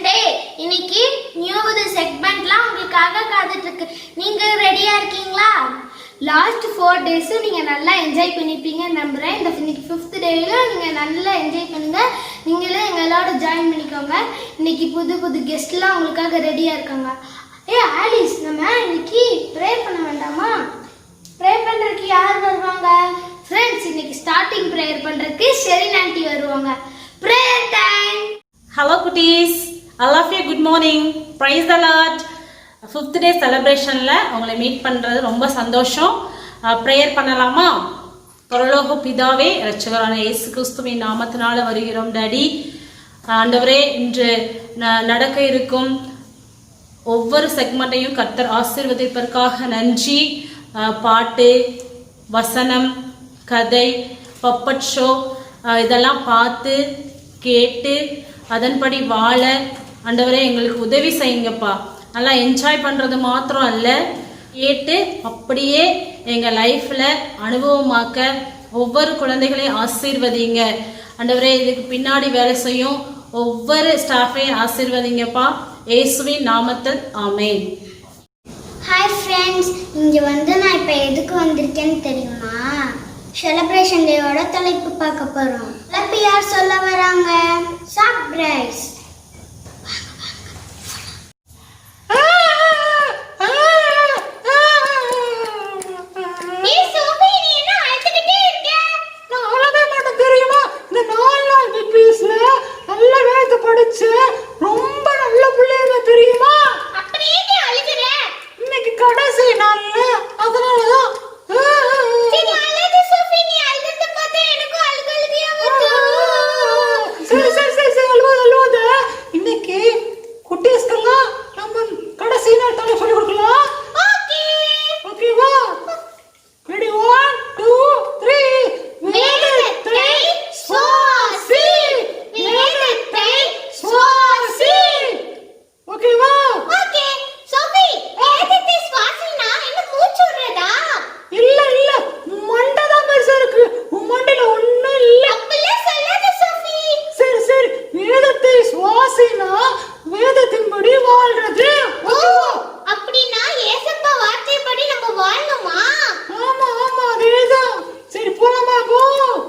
Sunday. இன்னைக்கு new செக்மெண்ட்லாம் உங்களுக்காக காத்துட்டு இருக்கு. நீங்க ரெடியா இருக்கீங்களா? லாஸ்ட் 4 days நீங்க நல்லா என்ஜாய் பண்ணிப்பீங்கன்னு நம்புறேன். இந்த இன்னைக்கு 5th டேல நீங்க நல்லா என்ஜாய் பண்ணுங்க. நீங்களே எங்களோட ஜாயின் பண்ணிக்கோங்க. இன்னைக்கு புது புது கெஸ்ட்லாம் உங்களுக்காக ரெடியா இருக்காங்க. ஆலிஸ், நம்ம இன்னைக்கு ப்ரே பண்ண வேண்டாமா? ப்ரே பண்றதுக்கு யார் வருவாங்க? ஃப்ரெண்ட்ஸ், இன்னைக்கு ஸ்டார்டிங் ப்ரேயர் பண்றதுக்கு ஷெரின் ஆண்டி வருவாங்க. Prayer time. Hello cuties, all of you good morning. Praise the Lord. 5th day celebrationல உங்களை மீட் பண்றது ரொம்ப சந்தோஷம். ப்ரேயர் பண்ணலாமா? பரலோக பிதாவே, இரட்சகரான இயேசு கிறிஸ்துவின் நாமத்தினால வருகிறோம் டாடி. ஆண்டவரே, இன்று நடக்க இருக்கும் ஒவ்வொரு செக்மெண்ட்டையும் கர்த்தர் ஆசீர்வதிப்பதற்காக நன்றி. பாட்டு, வசனம், கதை, பப்பட் ஷோ இதெல்லாம் பார்த்து கேட்டு அதன்படி வாழ ஆண்டவரே எங்களுக்கு உதவி செய்யுங்கப்பா. நல்லா என்ஜாய் பண்ணுறது மாத்திரம் அல்ல, கேட்டு அப்படியே எங்கள் லைஃப்பில் அனுபவமாக்க ஒவ்வொரு குழந்தைகளையும் ஆசீர்வதிங்க ஆண்டவரே. இதுக்கு பின்னாடி வேலை செய்யும் ஒவ்வொரு ஸ்டாஃபையும் ஆசீர்வதிங்கப்பா, இயேசுவின் நாமத்தில் ஆமென். ஹாய் ஃப்ரெண்ட்ஸ், இங்கே நான் இப்போ எதுக்கு வந்திருக்கேன்னு தெரியுமா? செலிப்ரேஷன் டேயோட தலைப்பு பார்க்க போகிறோம். தலைப்பு யார் சொல்ல வராங்க? சர்ப்ரைஸ். ரொம்ப நல்ல பிள்ளைங்க தெரியுமா? அப்படியே நீ அழுகுற? இன்னைக்கு கடைசி நாள், அதனாலதான். இன்னைக்கு குட்டீஸ்க்கெல்லாம் நம்ம கடைசி நாள் தலை சொல்லி கொடுக்கலாம். ஓகேவா? ரெடி? 1 2 3. வேதத்தை சுவாசி, வேதத்தை சுவாசி. ஓகேவா? ஓகே. சோஃபி, வேதத்தை சுவாசினா என்ன மூச்சு விடுறதா? இல்ல இல்ல, மண்டை தான் பெருசா இருக்கு. உன் மண்டையில ஒண்ணும் இல்ல. அப்படியே சொல்லாத சோஃபி. சரி சரி, வேதத்தை சுவாசினா வேதத்தின்படி வாழ்றது. அப்படினா ஏசப்பா வார்த்தைப்படி நம்ம வாழணுமா? ஆமா ஆமா, அதேதான். சரி, போலாமா? போலாம்.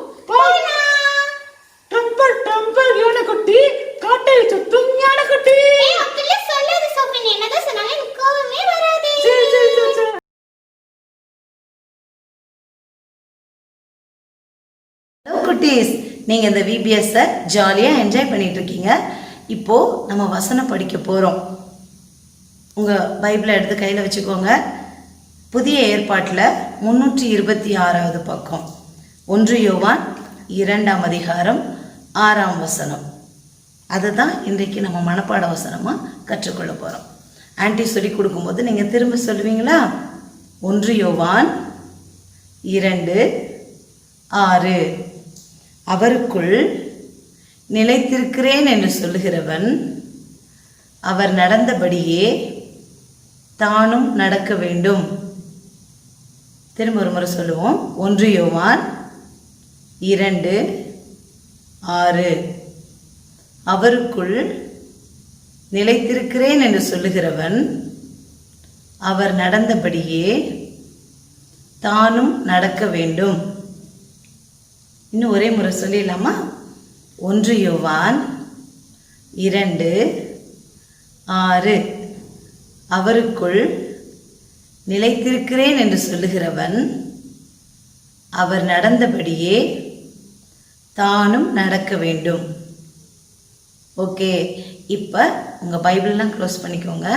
டெம்பர் டெம்பர் யானைக்குட்டி, காட்டை சுத்தும் யானைக்குட்டி. அப்படியே சொல்லாத சோஃபி. நீ என்னதான் சொன்னாலும் எனக்கு கோவமே வராது. சரி சரி சரி சரி. ஹலோ குட்டீஸ், நீங்கள் இந்த விபிஎஸ்ஸை ஜாலியாக என்ஜாய் பண்ணிட்டு இருக்கீங்க. இப்போது நம்ம வசனம் படிக்க போகிறோம். உங்கள் பைபிளை எடுத்து கையில் வச்சுக்கோங்க. புதிய ஏற்பாட்டில் 326வது பக்கம், 1 யோவான் 2ஆம் அதிகாரம் 6ஆம் வசனம். அதுதான் இன்றைக்கு நம்ம மனப்பாட வசனமாக கற்றுக்கொள்ள போகிறோம். ஆன்டி சொல்லி கொடுக்கும்போது நீங்கள் திரும்ப சொல்லுவீங்களா? 1 யோவான் 2:6. அவருக்குள் நிலைத்திருக்கிறேன் என்று சொல்லுகிறவன் அவர் நடந்தபடியே தானும் நடக்க வேண்டும். திரும்ப ஒரு முறை சொல்லுவோம். 1 யோவான் 2:6. அவருக்குள் நிலைத்திருக்கிறேன் என்று சொல்லுகிறவன் அவர் நடந்தபடியே தானும் நடக்க வேண்டும். இன்னும் ஒரே முறை சொல்லிடலாமா? 1 யோவான் 2:6. அவருக்குள் நிலைத்திருக்கிறேன் என்று சொல்லுகிறவன் அவர் நடந்தபடியே தானும் நடக்க வேண்டும். ஓகே, இப்போ உங்கள் பைபிள்லாம் க்ளோஸ் பண்ணிக்கோங்க.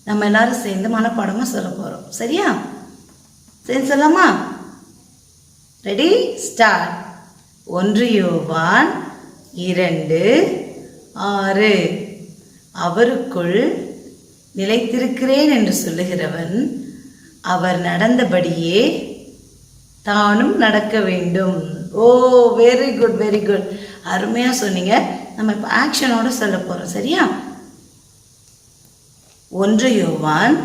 நம்ம எல்லாரும் சேர்ந்து மனப்பாடமாக சொல்ல போகிறோம். சரியா? சரி, சொல்லலாமா? ரெடி? ஸ்டார்ட். 1 யோவான் 2:6. அவருக்குள் நிலைத்திருக்கிறேன் என்று சொல்லுகிறவன் அவர் நடந்தபடியே தானும் நடக்க வேண்டும். ஓ, வெரி குட் வெரி குட், அருமையாக சொன்னீங்க. நம்ம இப்போ ஆக்ஷனோட சொல்ல போகிறோம். சரியா? 1 யோவான்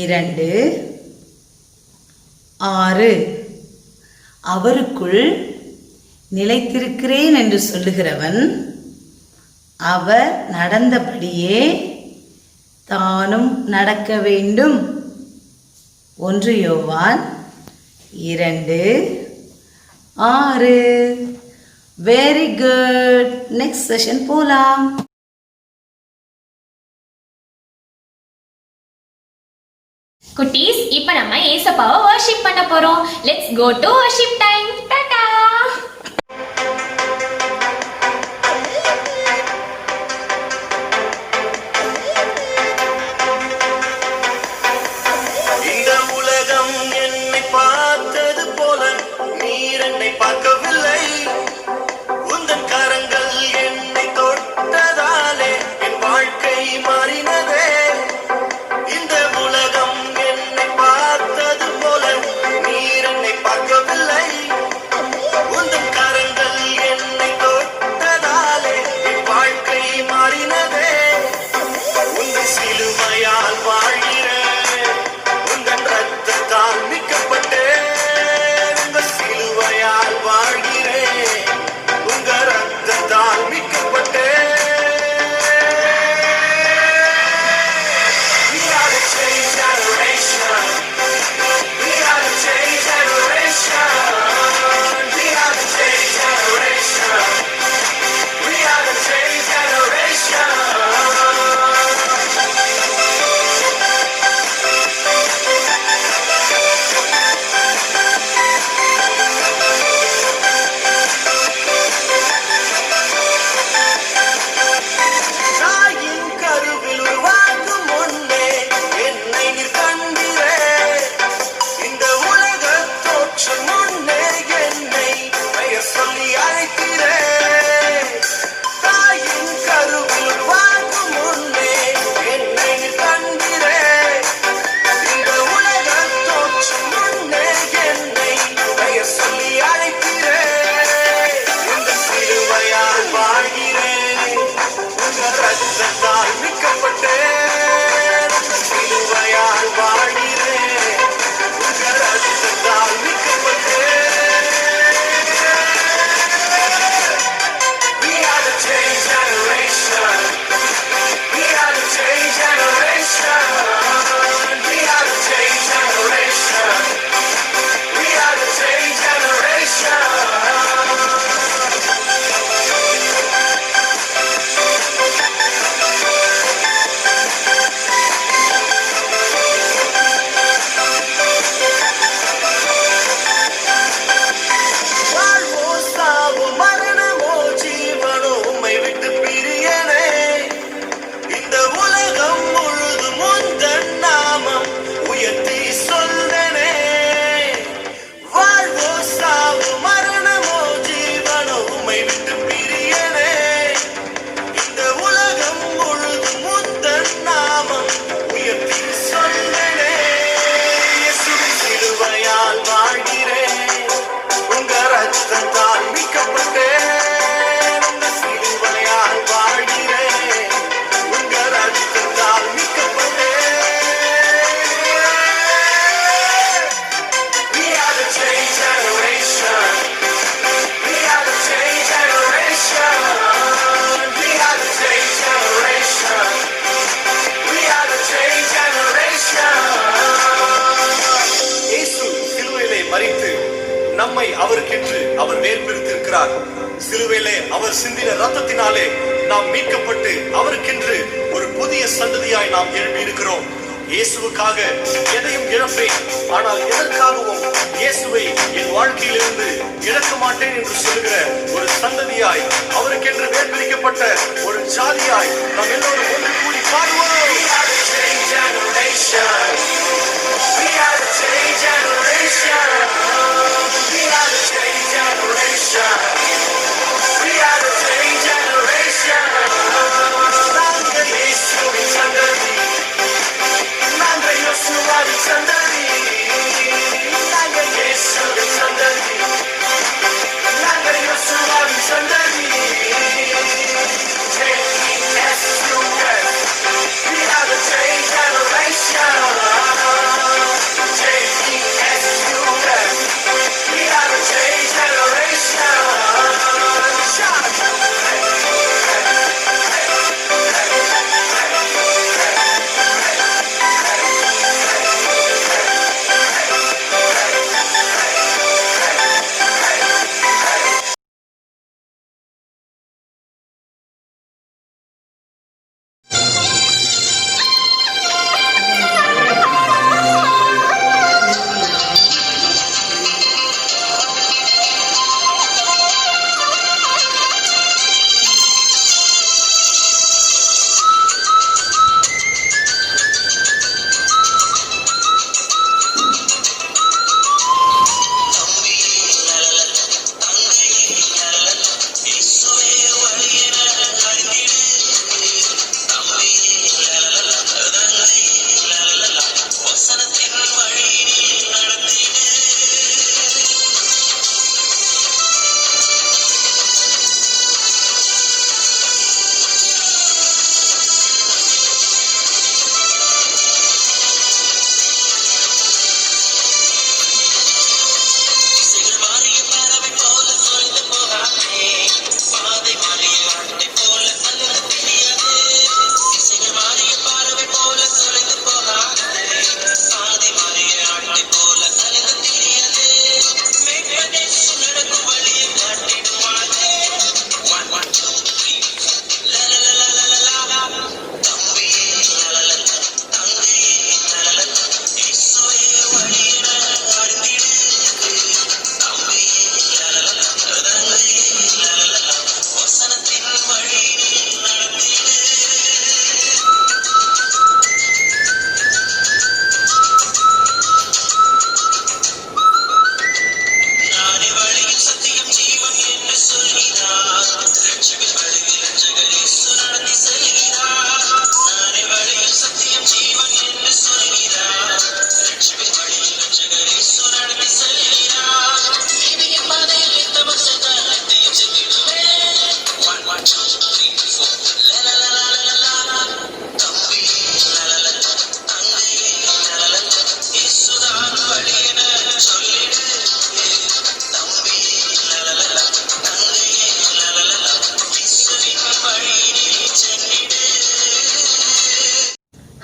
2:6. அவருக்குள் நிலைத்திருக்கிறேன் என்று சொல்லுகிறவன் அவர் நடந்தபடியே தானும் நடக்க வேண்டும். 1 யோவான் 2:6. Very good. நெக்ஸ்ட் செஷன் போலாம். குட்டீஸ், இப்போ நம்ம ஏசப்பாவை வர்ஷிப் பண்ண போறோம். Let's go to worship time. டாடா. இந்த உலகம் என்னை பார்த்தது போல நீர் என்னை பார்க்கவில்லை. உந்தன் கரங்கள் என்னை தொட்டதாலே என் வாழ்க்கை மாறினதே. இந்த உலகம் என்னை பார்த்தது போல நீர் என்னை பார்க்கவில்லை. உந்தன் கரங்கள் என்னை தொட்டதாலே என் வாழ்க்கை மாறினதே. உந்தன் சிலுவையால் வாழ்கிறேன், உந்தன் ரத்தத்தால் மீட்கப்பட்டேன். உங்கள் சிலுவையால் வாழ்கிறேன், உங்க ரத்தத்தால் மீட்கப்பட்டேன். We are the changed generation. We are the changed generation. We are the changed generation. We are the changed generation. தாயின் கருவில் உருவாகும் முன்னே என்னை நீர் கண்டீரே. இந்த உலக தோற்றம் முன்னே என்னை பெயர் சொல்லி அழைத்தீரே. தாயின் கருவில் உருவாகும் முன்னே என்னை நீர் கண்டீரே. இந்த உலக தோற்றம் முன்னே என்னை பெயர் சொல்லி அழைத்தீரே. இந்த சிலுவையால் வாழ்கிறேன், உங்க ரத்தத்தால் மீட்கப்பட்டேன். சிலுவையால் வாழ்கிறேன், உங்க ரத்தத்தால் மீட்கப்பட்டேன். We are the changed generation. We are the changed generation. We are the changed generation. We are the changed generation. வாழ்வோ சாவோ மரணமோ ஜீவனோ உம்மை விட்டு பிரியனே. இந்த உலகம் முழுதும் உந்தன் நாமம் உயர்த்தி சொல்றனே. வாழ்வோ சாவோ மரணமோ ஜீவனோ உம்மை விட்டு பிரியனே. இந்த உலகம் முழுதும் உந்தன் நாமம் உயர்த்தி சொல்றனே. இயேசுவின் சிலுவையால் வாழ்கிறேன், உங்க ரத்தத்தால் மீட்கப்பட்டேன். உங்க சிலுவையால் வாழ்கிறேன், உங்க ரத்தத்தால் மீட்கப்பட்டேன். We are the changed generation. We are the changed generation. We are the changed generation. We are the changed generation. இயேசு சிலுவையிலே மரித்து நம்மை அவருக்கென்று அவர் வேர்பிரித்திருக்கிறார். சிலுவையிலே அவர் சிந்தின ரத்தத்தினாலே நாம் மீட்கப்பட்டு அவருக்கென்று ஒரு புதிய சந்ததியாய் நாம் எழுப்பி இருக்கிறோம். இயேசுவுக்காக எதையும் இழப்பேன், ஆனால் எதற்காகவும் இயேசுவை என் வாழ்க்கையிலிருந்து இழக்க மாட்டேன் என்று சொல்லுகிற ஒரு சந்ததியாய், அவருக்கென்று வேர்பிரிக்கப்பட்ட ஒரு ஜாதியாய் நாம் எல்லோரும் ஒன்று கூடி பாடுவோம். We are the changed generation. We are the changed generation. We are the changed generation. We are the changed generation. நாங்கள் இயேசுவின் சந்ததி, நாங்கள் யோசுவாவின் சந்ததி. நாங்கள் இயேசுவின் சந்ததி, நாங்கள் யோசுவாவின் சந்ததி. J-E-S-U-S. We are the changed generation. J-E-S-U-S.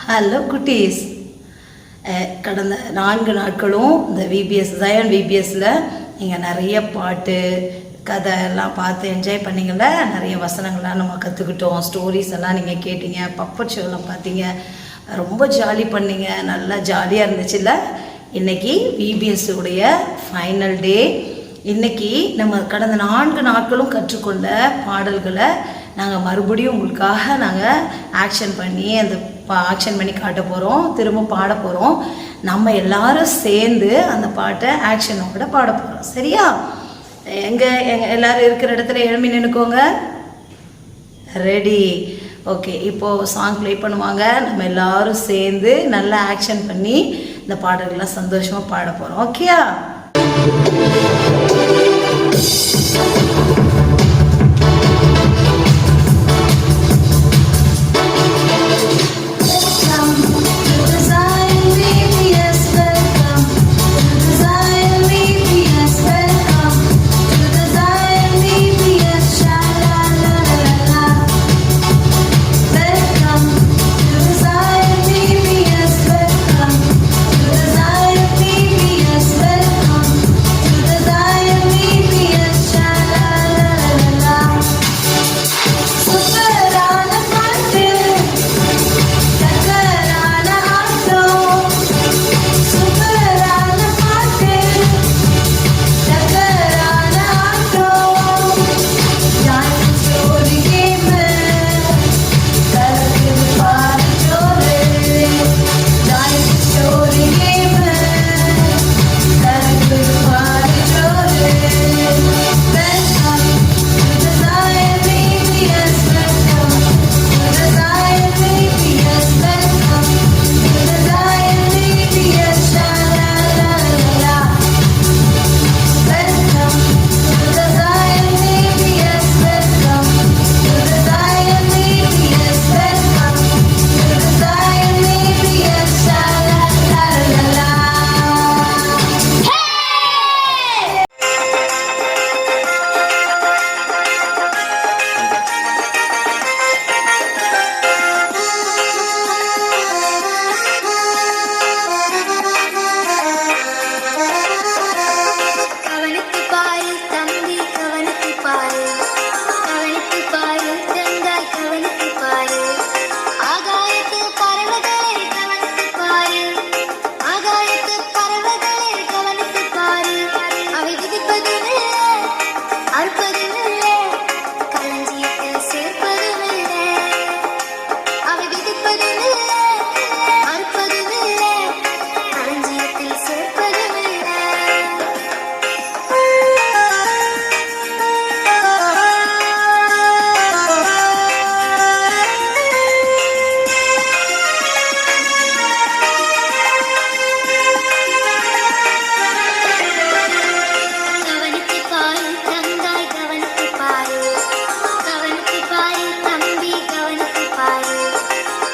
Hello குட்டீஸ். கடந்த 4 நாட்களும் இந்த ஜயன் விபிஎஸ்ல நீங்கள் நிறைய பாட்டு கதை எல்லாம் பார்த்து என்ஜாய் பண்ணிங்கள்ல. நிறைய வசனங்கள்லாம் நம்ம கற்றுக்கிட்டோம், ஸ்டோரிஸ் எல்லாம் நீங்கள் கேட்டீங்க, பப்பட் ஷோலாம் பார்த்தீங்க, ரொம்ப ஜாலி பண்ணீங்க, நல்லா ஜாலியாக இருந்துச்சுல்ல. இன்றைக்கி விபிஎஸ் உடைய ஃபைனல் டே. இன்றைக்கி நம்ம கடந்த 4 நாட்களும் கற்றுக்கொண்ட பாடல்களை நாங்கள் மறுபடியும் உங்களுக்காக நாங்கள் ஆக்ஷன் பண்ணி காட்ட போகிறோம், திரும்ப பாட போகிறோம். நம்ம எல்லாரும் சேர்ந்து அந்த பாட்டை ஆக்ஷனோட பாட போகிறோம். சரியா? எல்லோரும் இருக்கிற இடத்துல எழும்பி நின்றுக்கோங்க. ரெடி? ஓகே. இப்போது சாங் ப்ளே பண்ணுவாங்க. நம்ம எல்லாரும் சேர்ந்து நல்லா ஆக்ஷன் பண்ணி இந்த பாடல்கள்லாம் சந்தோஷமாக பாட போகிறோம். ஓகேயா?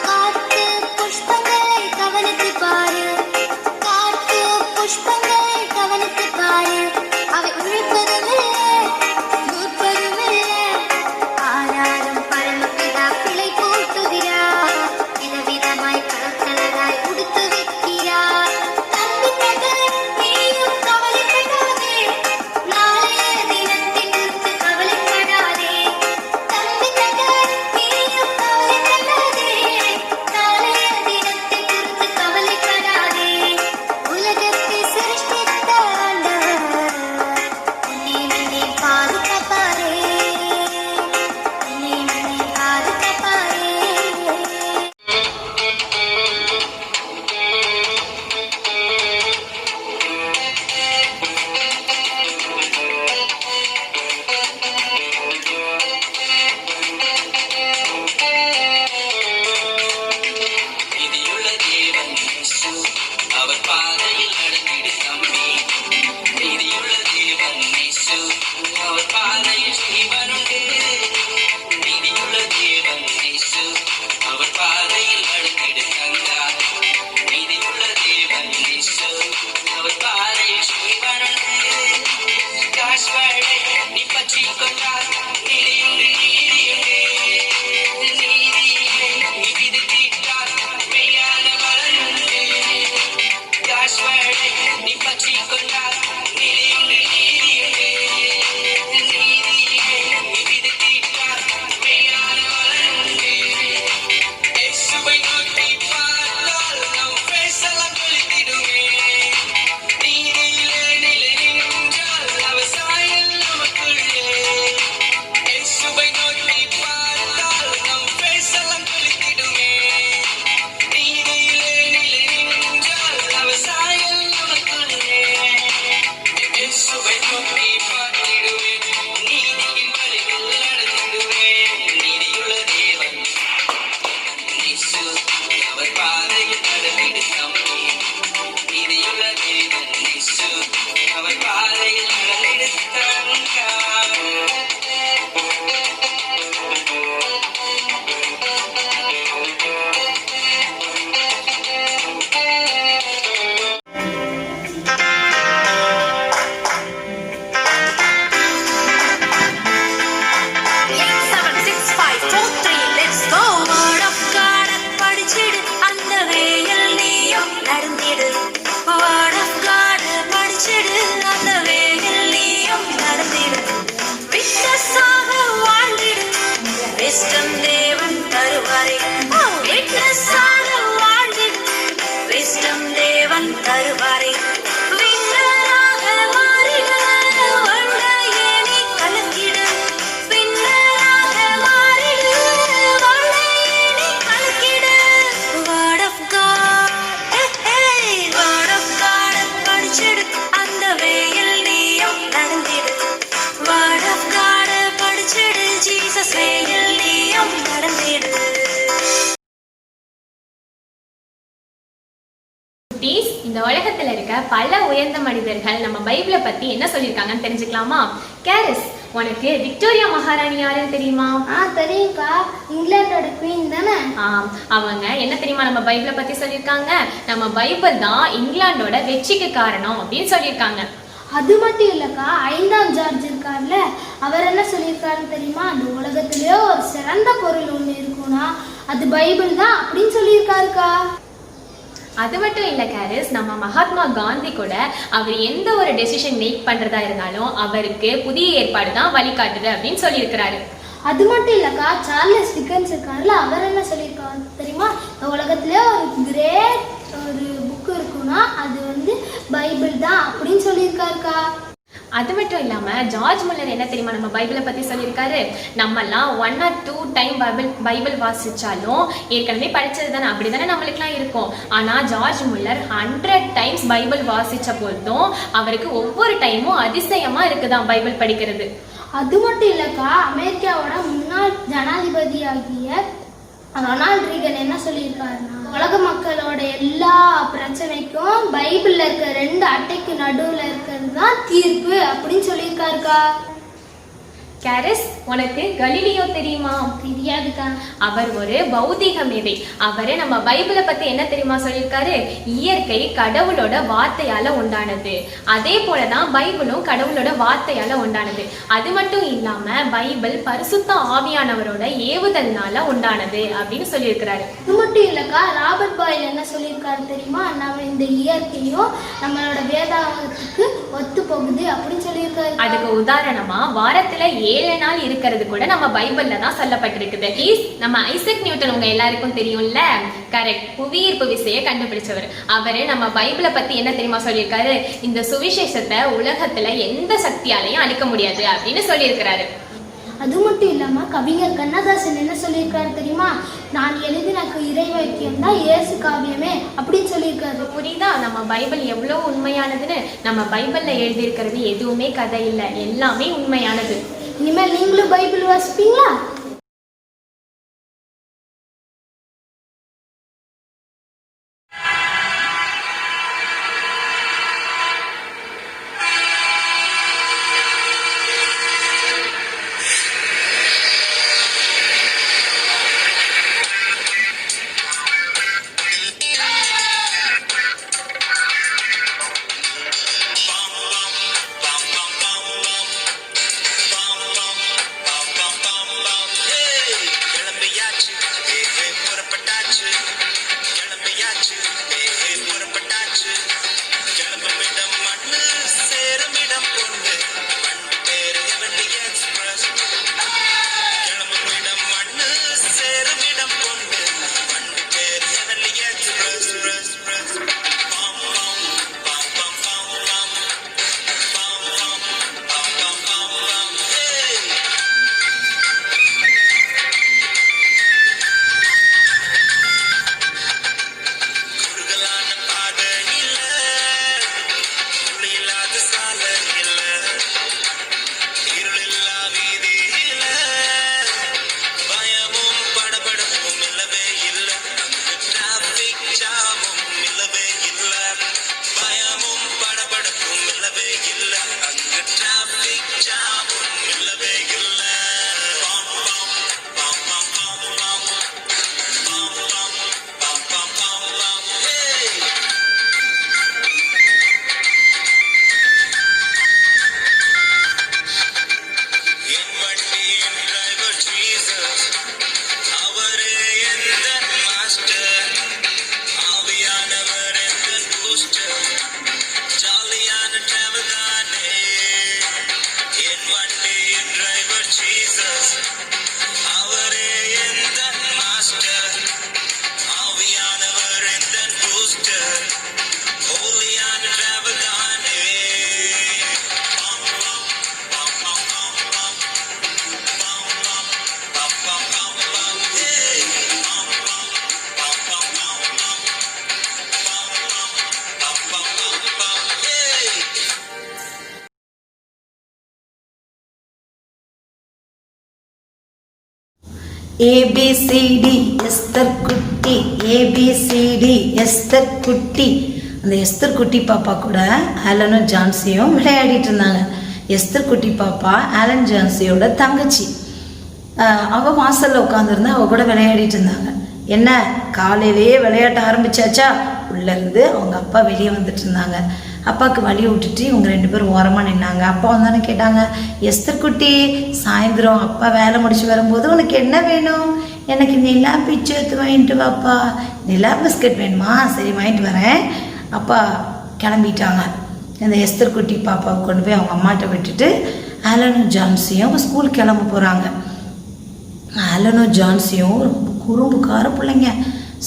காத்து இயேசு அவர் பாதையில் நடந்திடு தம்பி நீதியுள்ள தேவன் இயேசு அவர் பாதையில் நடந்திடு தங்கா தருவாரே விண்ணராக மாறிட வண்டையே நீ கலங்கிட விண்ணராக மாறிட வண்டையே நீ கலங்கிட word of God word of God படிச்சிடு அந்த வேயில் நீயும் நடந்திடு word of God படிச்சிடு ஜீசஸ் வேயில் நீயும் நடந்திடு. இந்த உலகத்துல இருக்க பல உயர்ந்த மனிதர்கள் நம்ம பைபிளை பத்தி என்ன சொல்லியிருக்காங்கன்னு தெரிஞ்சுக்கலாமா? கேரிஸ், உனக்கு விக்டோரியா மகாராணி யாருன்னு தெரியுமா? தெரியும்க்கா, இங்கிலாந்தோட குவீன் தானே. அவங்க என்ன தெரியுமா நம்ம பைபிளை பத்தி சொல்லியிருக்காங்க? நம்ம பைபிள் தான் இங்கிலாந்தோட வெற்றிக்கு காரணம் அப்படின்னு சொல்லியிருக்காங்க. அது மட்டும் இல்லக்கா, 5ஆம் ஜார்ஜ் இருக்கார்ல, அவர் என்ன சொல்லியிருக்காருன்னு தெரியுமா? அந்த உலகத்திலேயே ஒரு சிறந்த பொருள் ஒண்ணு இருக்குன்னா அது பைபிள் தான் அப்படின்னு சொல்லியிருக்காருக்கா. அது மட்டும் இல்ல கேரிஸ், நம்ம மகாத்மா காந்தி கூட அவர் எந்த ஒரு டெசிஷன் மேக் பண்றதா இருந்தாலும் அவருக்கு புதிய ஏற்பாடு தான் வழிகாட்டுது அப்படின்னு சொல்லியிருக்கிறாரு. அது மட்டும் இல்லக்கா, சார்லஸ் டிக்கன்ஸ் இருக்காருல்ல, அவர் என்ன சொல்லியிருக்காரு தெரியுமா? இந்த உலகத்திலே ஒரு கிரேட் ஒரு புக் இருக்குன்னா அது வந்து பைபிள் தான் அப்படின்னு சொல்லியிருக்காருக்கா. அது மட்டும் இல்லாம ஜார்ஜ் முல்லர் என்ன தெரியுமா நம்ம பைபிளை பத்தி சொல்லியிருக்காரு? நம்மெல்லாம் 1 or 2 டைம் பைபிள் வாசிச்சாலும் ஏற்கனவே படிச்சது தானே, அப்படிதானே நம்மளுக்குலாம் இருக்கும். ஆனா ஜார்ஜ் முல்லர் 100 டைம்ஸ் பைபிள் வாசிச்ச போதும் அவருக்கு ஒவ்வொரு டைமும் அதிசயமா இருக்குதான் பைபிள் படிக்கிறது. அது மட்டும் இல்லக்கா, அமெரிக்காவோட முன்னாள் ஜனாதிபதியாகிய ரொனால்ட் ரீகன் என்ன சொல்லியிருக்காருன்னா, உலக மக்களோட எல்லா பிரச்சனைக்கும் பைபிள்ல இருக்க 2 அட்டைக்கு நடுவுல இருக்கிறது தான் தீர்ப்பு அப்படின்னு சொல்லியிருக்காருக்கா. கேரிஸ், உனக்கு கலீலியோ தெரியுமா? தெரியாதுக்கா. அவர் ஒரு பௌதிக மேதை. அவரு நம்ம பைபிளை பத்தி என்ன தெரியுமா சொல்லியிருக்காரு? இயற்கை கடவுளோட வார்த்தையால உண்டானது, அதே போலதான் பைபிளும் கடவுளோட வார்த்தையால உண்டானது. அது மட்டும் இல்லாம பைபிள் பரிசுத்த ஆவியானவரோட ஏவுதல்னால உண்டானது அப்படின்னு சொல்லியிருக்கிறாரு. இது மட்டும் இல்லக்கா, ராபர்ட் பாயில் என்ன சொல்லியிருக்காரு தெரியுமா? நம்ம இந்த இயற்கையும் நம்மளோட வேதாகத்துக்கு ஒத்து போகுது அப்படின்னு சொல்லியிருக்காரு. அதுக்கு உதாரணமா வாரத்துல 7 நாள் இருக்கிறது கூட நம்ம பைபிள்ல தான் சொல்லப்பட்டிருக்குது. நம்ம ஐசக் நியூட்டன் உங்க எல்லாருக்கும் தெரியும்ல, கரெக்ட், புவியீர்ப்பு விசையை கண்டுபிடிச்சவர். அவரு நம்ம பைபிளை பத்தி என்ன தெரியுமா சொல்லியிருக்காரு? இந்த சுவிசேஷத்தை உலகத்துல எந்த சக்தியாலையும் அழிக்க முடியாது அப்படின்னு சொல்லியிருக்கிறாரு. அது மட்டும் இல்லாம கவிஞர் கண்ணதாசன் என்ன சொல்லியிருக்காரு தெரியுமா? நான் எழுதின இறைவாக்கியம் தான் இயேசு காவியமே அப்படின்னு சொல்லியிருக்காரு. புரியுதா நம்ம பைபிள் எவ்வளவு உண்மையானதுன்னு? நம்ம பைபிள்ல எழுதியிருக்கிறது எதுவுமே கதை இல்லை, எல்லாமே உண்மையானது. இனிமேல் நீங்களும் பைபிள் வாசிப்பீங்களா? bum bum bum bum bum bum bum bum A B C D Esther குட்டி, ஏபிசிடி எஸ்தர் குட்டி. அந்த எஸ்தர் குட்டி பாப்பா கூட ஆலனும் ஜான்சியும் விளையாடிட்டு இருந்தாங்க. எஸ்தர் குட்டி பாப்பா ஆலன் ஜான்சியோட தங்கச்சி. அவள் வாசலில் உட்காந்துருந்தா அவள் கூட விளையாடிட்டு இருந்தாங்க. என்ன காலையிலேயே விளையாட்ட ஆரம்பிச்சாச்சா? உள்ளேருந்து அவங்க அப்பா வெளியே வந்துட்டு இருந்தாங்க. அப்பாவுக்கு வழி விட்டுட்டு இவங்க 2 பேரும் ஓரமாக நின்னாங்க. அப்பா வந்தானே கேட்டாங்க, எஸ்தர் குட்டி சாயந்தரம் அப்பா வேலை முடிச்சு வரும்போது உனக்கு என்ன வேணும்? எனக்கு நிலா பிச்சு எடுத்து வாங்கிட்டு வாப்பா. நிலா பிஸ்கட் வேணுமா? சரி வாங்கிட்டு வரேன். அப்பா கிளம்பிட்டாங்க. இந்த எஸ்தர் குட்டி பாப்பாவை கொண்டு போய் அவங்க அம்மாட்ட விட்டுட்டு ஆலனும் ஜான்சியும் ஸ்கூல் கிளம்ப போகிறாங்க. ஆலனும் ஜான்சியும் ரொம்ப குறும்புக்கார பிள்ளைங்க.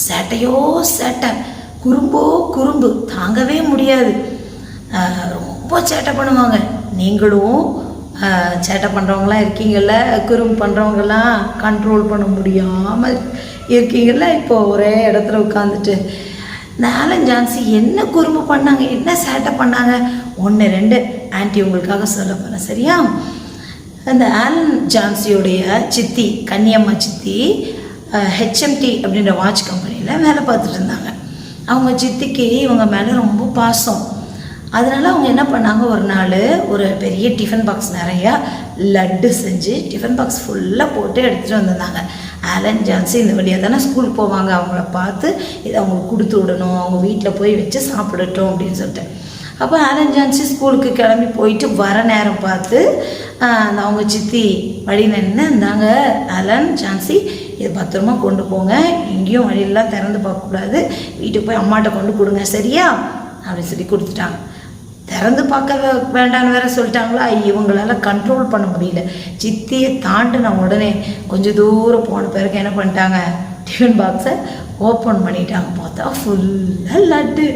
சேட்டையோ சேட்டை, குறும்போ குறும்பு, தாங்கவே முடியாது. ரொம்ப சேட்டை பண்ணுவாங்க. நீங்களும் சேட்டை பண்ணுறவங்களாம் இருக்கீங்கள்ல, குறும்பு பண்ணுறவங்களாம் கண்ட்ரோல் பண்ண முடியாமல் இருக்கீங்கள்ல. இப்போ ஒரே இடத்துல உட்காந்துட்டு இந்த ஆலன் ஜான்சி என்ன குறும்பு பண்ணாங்க, என்ன சேட்டை பண்ணாங்க, 1 2 ஆன்ட்டி உங்களுக்காக சொல்ல போகிறேன், சரியா? அந்த ஆலன் ஜான்சியோடைய சித்தி, கன்னியம்மா சித்தி, ஹெச்எம்டி அப்படின்ற வாட்ச் கம்பெனியில் வேலை பார்த்துட்டு இருந்தாங்க. அவங்க சித்திக்கு இவங்க மேலே ரொம்ப பாசம். அதனால் அவங்க என்ன பண்ணாங்க, ஒரு நாள் ஒரு பெரிய டிஃபன் பாக்ஸ் நிறையா லட்டு செஞ்சு டிஃபன் பாக்ஸ் ஃபுல்லாக போட்டு எடுத்துகிட்டு வந்திருந்தாங்க. ஆலன் ஜான்சி இந்த வழியாக தானே ஸ்கூல் போவாங்க, அவங்கள பார்த்து இதை அவங்களுக்கு கொடுத்து விடணும், அவங்க வீட்டில் போய் வச்சு சாப்பிடட்டும் அப்படின்னு சொல்லிட்டு. அப்போ ஆலன் ஜான்சி ஸ்கூலுக்கு கிளம்பி போயிட்டு வர நேரம் பார்த்து அந்த அவங்க சித்தி வழி நின்று, இருந்தாங்க ஆலன் ஜான்சி இதை பத்திரமா கொண்டு போங்க, எங்கேயும் வழியெல்லாம் திறந்து பார்க்கக்கூடாது, வீட்டுக்கு போய் அம்மாட்ட கொண்டு கொடுங்க சரியா அப்படின்னு சொல்லி கொடுத்துட்டாங்க. திறந்து பார்க்க வேண்டான்னு வேற சொல்லிட்டாங்களா. இவங்களால கண்ட்ரோல் பண்ண முடியல. சித்தியை தாண்டின உடனே கொஞ்சம் தூரம் போன பிறகு என்ன பண்ணிட்டாங்க, டிஃபன் பாக்ஸை ஓப்பன் பண்ணிட்டாங்க. பார்த்தா ஃபுல்லாக லட்டு.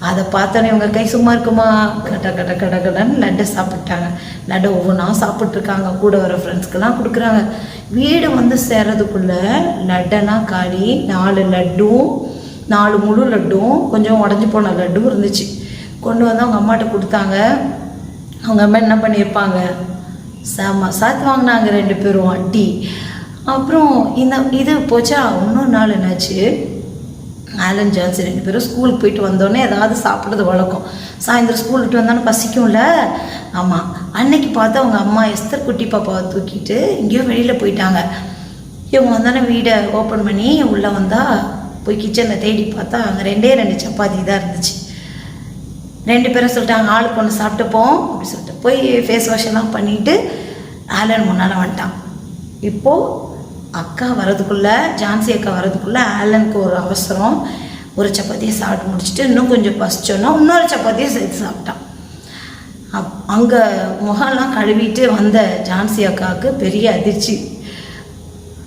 அதை பார்த்தோன்னே இவங்க கை சும்மா இருக்குமா, கடன்னு லட்டை சாப்பிட்டாங்க. லட்டை ஒவ்வொன்றா சாப்பிட்ருக்காங்க. கூட வர ஃப்ரெண்ட்ஸ்க்கெல்லாம் கொடுக்குறாங்க. வீடு வந்து சேர்றதுக்குள்ளே லட்டெல்லாம் காலி. 4 லட்டும், 4 முழு லட்டும், கொஞ்சம் உடஞ்சி போன லட்டும் இருந்துச்சு. கொண்டு வந்து அவங்க அம்மாட்ட கொடுத்தாங்க. அவங்க அம்மா என்ன பண்ணியிருப்பாங்க, செம்ம சாத்து வாங்கினாங்க 2 பேரும் அட்டி. அப்புறம் இது போச்சா. இன்னொரு நாள் என்னாச்சு, ஆலன் ஜான்சி 2 பேரும் ஸ்கூலுக்கு போயிட்டு வந்தோடனே ஏதாவது சாப்பிட்றது வழக்கம். சாயந்தரம் ஸ்கூல் விட்டு வந்தானே பசிக்கும்ல. ஆமாம், அன்னைக்கு பார்த்து அவங்க அம்மா எஸ்தர் குட்டி பாப்பாவை தூக்கிட்டு எங்கேயோ வெளியில் போயிட்டாங்க. இவங்க வந்தானே வீடை ஓப்பன் பண்ணி உள்ளே வந்தால் போய் கிச்சனில் தேடி பார்த்தா அங்கே 2 சப்பாத்தி தான் இருந்துச்சு. 2 பேரும் சொல்லிட்டாங்க, ஆளுக்கு 1 சாப்பிட்டுப்போம் அப்படி சொல்லிட்டு போய் ஃபேஸ் வாஷ் எல்லாம் பண்ணிவிட்டு ஆலன் முன்னால் வந்துட்டான். இப்போது அக்கா வரதுக்குள்ளே, ஜான்சி அக்கா வரதுக்குள்ளே ஆலனுக்கு ஒரு அவசரம். ஒரு சப்பாத்தியை சாப்பிட்டு முடிச்சுட்டு இன்னும் கொஞ்சம் பசிச்சோன்னா இன்னொரு சப்பாத்தியை சேர்த்து சாப்பிட்டான். அங்கே முகம்லாம் கழுவிட்டு வந்த ஜான்சி அக்காவுக்கு பெரிய அதிர்ச்சி.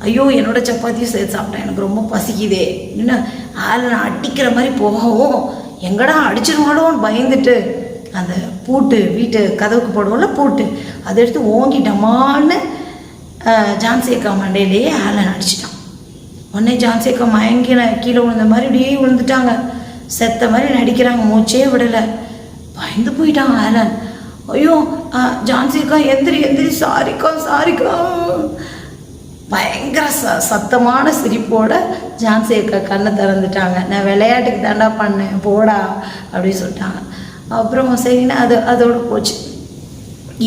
ஐயோ என்னோடய சப்பாத்தியும் சேர்த்து சாப்பிட்டேன், எனக்கு ரொம்ப பசிக்குதே. இன்னும் ஆலனை அடிக்கிற மாதிரி போகவும், எங்கடா அடிச்சிருவாளோன்னு பயந்துட்டு அந்த பூட்டு, வீட்டு கதவுக்கு போடுவோம்ல பூட்டு, அதை எடுத்து ஓங்கிட்டமான்னு ஜான்சி அக்கா மண்டையிலேயே ஆலன் அடிச்சிட்டான். உடனே ஜான்சி அக்கா மயங்கின கீழே விழுந்த மாதிரி இப்படியே விழுந்துட்டாங்க. செத்த மாதிரி நடிக்கிறாங்க, மூச்சே விடலை. பயந்து போயிட்டான் ஆலன். ஐயோ ஜான்சி அக்கா எந்திரி சாரிக்கா. பயங்கர சத்தமான சிரிப்போட ஜான்சி அக்கா கண்ணை திறந்துட்டாங்க. நான் விளையாட்டுக்கு தாண்டா பண்ணேன் போடா அப்படின்னு சொல்லிட்டாங்க. அப்புறம் சரின்னா அதோடு போச்சு.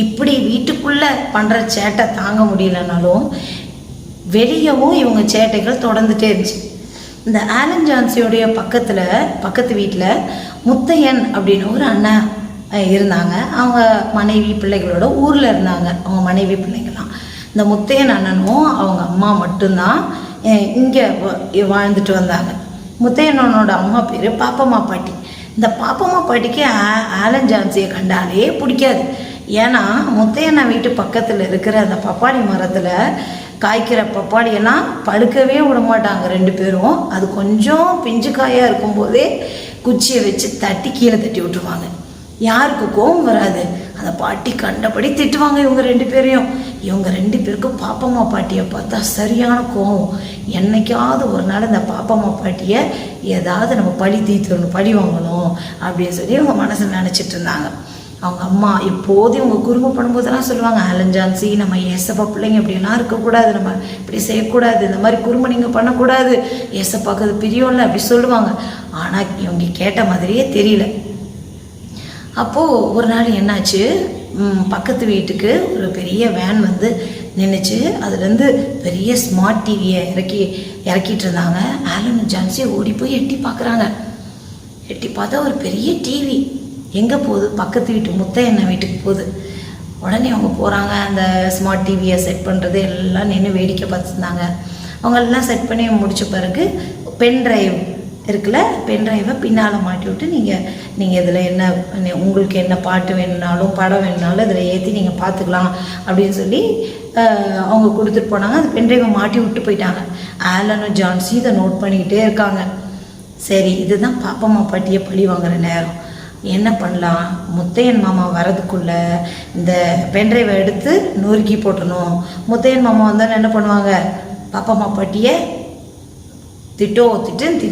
இப்படி வீட்டுக்குள்ளே பண்ணுற சேட்டை தாங்க முடியலனாலும் வெளியவும் இவங்க சேட்டைகள் தொடர்ந்துட்டே இருந்துச்சு. இந்த ஆலன் ஜான்சியோடைய பக்கத்து வீட்டில் முத்தையன் அப்படின்னு ஒரு அண்ணன் இருந்தாங்க. அவங்க மனைவி பிள்ளைகளோட ஊரில் இருந்தாங்க. அவங்க மனைவி பிள்ளைங்களாம். இந்த முத்தையன் அண்ணனும் அவங்க அம்மா மட்டும்தான் இங்கே வாழ்ந்துட்டு வந்தாங்க. முத்தையனோட அம்மா பேர் பாப்பம்மா பாட்டி. இந்த பாப்பம்மா பாட்டிக்கு ஆலன் ஜான்சியை கண்டாலே பிடிக்காது. ஏன்னா முத்தையண்ணா வீட்டு பக்கத்தில் இருக்கிற அந்த பப்பாளி மரத்தில் காய்க்கிற பப்பாளியெல்லாம் பழுக்கவே விட மாட்டாங்க 2 பேரும். அது கொஞ்சம் பிஞ்சு காயாக இருக்கும்போதே குச்சியை வச்சு தட்டி கீழே தட்டி விட்டுருவாங்க. யாருக்கு கோவம் வராது, அந்த பாட்டி கண்டபடி திட்டுவாங்க இவங்க 2 பேரையும். இவங்க 2 பேருக்கும் பாப்பம்மா பாட்டியை பார்த்தா சரியான கோவம். என்னைக்காவது ஒரு நாள் இந்த பாப்பம்மா பாட்டியை ஏதாவது நம்ம பழி தீர்த்துடணும், பழி வாங்கணும் அப்படின்னு சொல்லி இவங்க மனசில் நினச்சிட்டு இருந்தாங்க. அவங்க அம்மா எப்போதும் இவங்க குறும்பு பண்ணும்போதெல்லாம் சொல்லுவாங்க, ஆலன் ஜான்சி நம்ம ஏசப்பா பிள்ளைங்க இப்படியெல்லாம் இருக்கக்கூடாது, நம்ம இப்படி செய்யக்கூடாது, இந்த மாதிரி குறும்பு நீங்கள் பண்ணக்கூடாது, ஏசப்பாக்கு அது பிரியம் இல்லை அப்படி சொல்லுவாங்க. ஆனால் இவங்க கேட்ட மாதிரியே தெரியல. அப்போது ஒரு நாள் என்னாச்சு, பக்கத்து வீட்டுக்கு ஒரு பெரிய வேன் வந்து நின்றுச்சு. அதுலேருந்து பெரிய ஸ்மார்ட் டிவியை இறக்கிட்டு இருந்தாங்க. ஆலன் ஜான்சி ஓடி போய் எட்டி பார்க்குறாங்க. எட்டி பார்த்தா ஒரு பெரிய டிவி எங்கே போகுது, பக்கத்து வீட்டு முத்தையண்ணன் வீட்டுக்கு போகுது. உடனே அவங்க போகிறாங்க, அந்த ஸ்மார்ட் டிவியை செட் பண்ணுறது எல்லாம் நின்று வேடிக்கை பார்த்துருந்தாங்க. அவங்க எல்லாம் செட் பண்ணி முடித்த பிறகு பென் டிரைவ் இருக்குல்ல, பென் டிரைவை பின்னால் மாட்டி விட்டு நீங்கள் இதில் என்ன உங்களுக்கு என்ன பாட்டு வேணுனாலும் படம் வேணுனாலும் இதில் ஏற்றி நீங்கள் பார்த்துக்கலாம் அப்படின்னு சொல்லி அவங்க கொடுத்துட்டு போனாங்க. அந்த பென் டிரைவை மாட்டி விட்டு போயிட்டாங்க. ஆலனும் ஜான்சி இதை நோட் பண்ணிக்கிட்டே இருக்காங்க. சரி, இதுதான் பாப்பம்மா பாட்டியை பழி வாங்குற நேரம், என்ன பண்ணலாம், முத்தையன் மாமா வரதுக்குள்ளே இந்த பென்ட்ரைவை எடுத்து நொறுக்கி போட்டணும். முத்தையன் மாமா வந்தாலும் என்ன பண்ணுவாங்க, பாப்பம்மா பாட்டியை திட்ட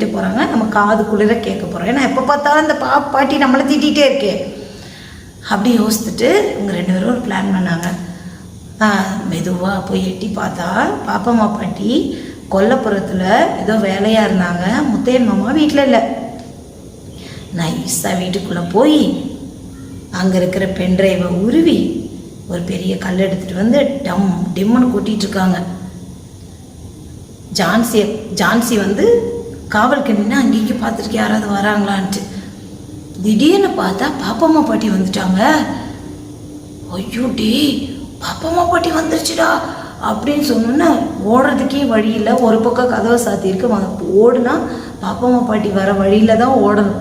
போகிறாங்க, நம்ம காது குளிர கேட்க போகிறோம். ஏன்னா எப்போ பார்த்தாலும் இந்த பாட்டி நம்மளை திட்டிகிட்டே இருக்கே. அப்படி யோசிச்சுட்டு இவங்க 2 பேரும் ஒரு பிளான் பண்ணாங்க. மெதுவாக போய் எட்டி பார்த்தா பாப்பம்மா பாட்டி கொல்லப்புறத்தில் ஏதோ வேலையாக இருந்தாங்க. முத்தையன் மாமா வீட்டில் இல்லை. நைஸாக வீட்டுக்குள்ளே போய் அங்கே இருக்கிற பென்ட்ரைவை உருவி ஒரு பெரிய கல் எடுத்துகிட்டு வந்து டிம்முன்னு கொட்டிகிட்டு இருக்காங்க. ஜான்சி வந்து காவலுக்கு நின்று அங்கேயும் பார்த்துட்டு யாராவது வராங்களான்ட்டு. திடீர்னு பார்த்தா பாப்பம்மா பாட்டி வந்துட்டாங்க. ஐயோ டே, பாப்பம்மா பாட்டி வந்துருச்சுடா அப்படின்னு சொன்னோன்னா ஓடுறதுக்கே வழி இல்லை. ஒரு பக்கம் கதவை சாத்தியிருக்கு, ஓடுனா பாப்பம்மா பாட்டி வர வழியில் தான் ஓடணும்.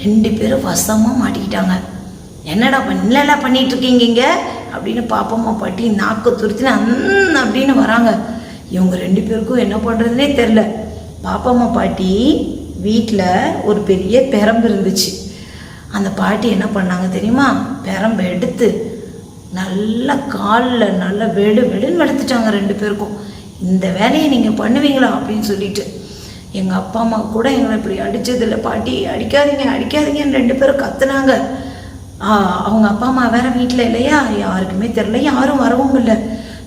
2 பேரும் வசமாக மாட்டிக்கிட்டாங்க. என்னடா பண்ணிட்டு இருக்கீங்க இங்கே அப்படின்னு பாப்பம்மா பாட்டி நாக்கு துருத்தின அப்படின்னு வராங்க. இவங்க 2 பேருக்கும் என்ன பண்ணுறதுனே தெரில. பாப்பம்மா பாட்டி வீட்டில் ஒரு பெரிய பெரம்பு இருந்துச்சு. அந்த பாட்டி என்ன பண்ணாங்க தெரியுமா, பெரம்பு எடுத்து நல்லா காலில் நல்லா வெடுன்னு வெடுத்துட்டாங்க 2 பேருக்கும். இந்த வேலையை நீங்கள் பண்ணுவீங்களா அப்படின்னு சொல்லிட்டு. எங்கள் அப்பா அம்மா கூட எங்களை இப்படி அடித்ததில்லை பாட்டி, அடிக்காதீங்கன்னு 2 பேரும் கத்துனாங்க. அவங்க அப்பா அம்மா வேற வீட்டில் இல்லையா, யாருக்குமே தெரில, யாரும் வரவும் இல்லை.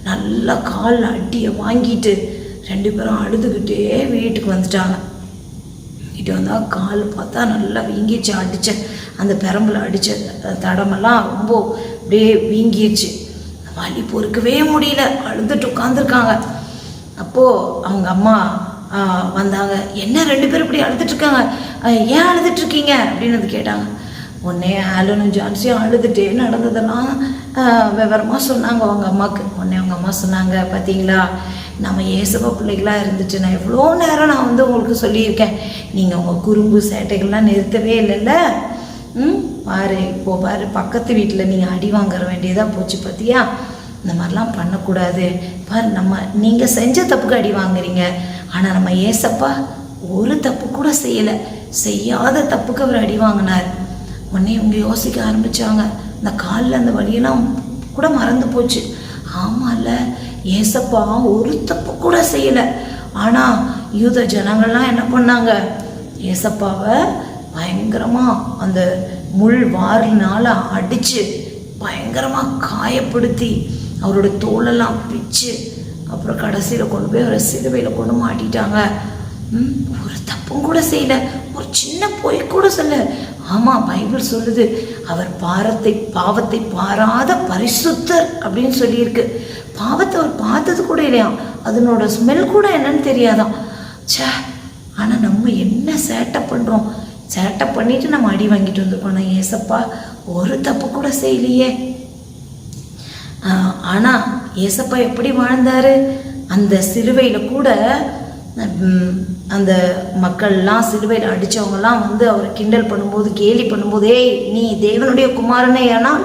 நல்லா காலில் அடியை வாங்கிட்டு 2 பேரும் அழுதுகிட்டே வீட்டுக்கு வந்துட்டாங்க. வீட்டு வந்தால் கால் பார்த்தா நல்லா வீங்கிடுச்சு. அடித்த அந்த பெரம்பில் அடித்த தடமெல்லாம் ரொம்ப அப்படியே வீங்கிடுச்சு. வலி பொறுக்கவே முடியல, அழுதுட்டு உட்காந்துருக்காங்க. அப்போது அவங்க அம்மா வந்தாங்க. என்ன 2 பேரும் இப்படி அழுதுட்ருக்காங்க, ஏன் அழுதுட்ருக்கீங்க அப்படின்னு வந்து கேட்டாங்க. உடனே ஆலனும் ஜான்சியும் அழுதுகிட்டே நடந்ததெல்லாம் விவரமாக சொன்னாங்க அவங்க அம்மாவுக்கு. உடனே அவங்க அம்மா சொன்னாங்க, பார்த்தீங்களா நம்ம ஏசப்பா பிள்ளைகளாக இருந்துச்சு, நான் எவ்வளோ நேரம் நான் வந்து உங்களுக்கு சொல்லியிருக்கேன், நீங்கள் உங்கள் குறும்பு சேட்டைகள்லாம் நிறுத்தவே இல்லைல்ல. பாரு பக்கத்து வீட்டில் நீங்கள் அடி வாங்குற வேண்டியதாக போச்சு பார்த்தியா, இந்த மாதிரிலாம் பண்ணக்கூடாது. பாரு நீங்கள் செஞ்ச தப்புக்கு அடி வாங்குறீங்க, ஆனால் நம்ம ஏசப்பா ஒரு தப்பு கூட செய்யலை, செய்யாத தப்புக்கு அவர் அடி வாங்கினார். உடனே இவங்க யோசிக்க ஆரம்பித்தாங்க. இந்த காலில் அந்த வலியெல்லாம் கூட மறந்து போச்சு. ஆமாம்ல, ஏசப்பா ஒரு தப்பு கூட செய்யலை, ஆனால் யூத ஜனங்கள்லாம் என்ன பண்ணாங்க, ஏசப்பாவை பயங்கரமாக அந்த முள் வாரினால் அடித்து பயங்கரமாக காயப்படுத்தி அவரோட தோலெல்லாம் பிச்சு அப்புறம் கடைசியில் கொண்டு போய் அவரை சிலுவையில் கொண்டு மாட்டிட்டாங்க. ஒரு தப்பும் கூட செய்யலை, ஒரு சின்ன பொய் கூட சொல்ல. ஆமாம், பைபிள் சொல்லுது அவர் பாவத்தை பாராத பரிசுத்தர் அப்படின்னு சொல்லியிருக்கு. பாவத்தை அவர் பார்த்தது கூட இல்லையா, அதனோட ஸ்மெல் கூட என்னன்னு தெரியாதான். சே, ஆனால் நம்ம என்ன சேட்டை பண்ணுறோம், சேட்டை பண்ணிட்டு நம்ம அடி வாங்கிட்டு வந்துருக்கோம். ஆனால் ஏசப்பா ஒரு தப்பு கூட செய்யலையே. ஆனால் ஏசப்பா எப்படி வாழ்ந்தாரு, அந்த சிலுவையில் கூட அந்த மக்கள்லாம் சிலுவையில் அடித்தவங்கலாம் வந்து அவரை கிண்டல் பண்ணும்போது கேலி பண்ணும்போது, ஏய் நீ தேவனுடைய குமாரனே ஆனால்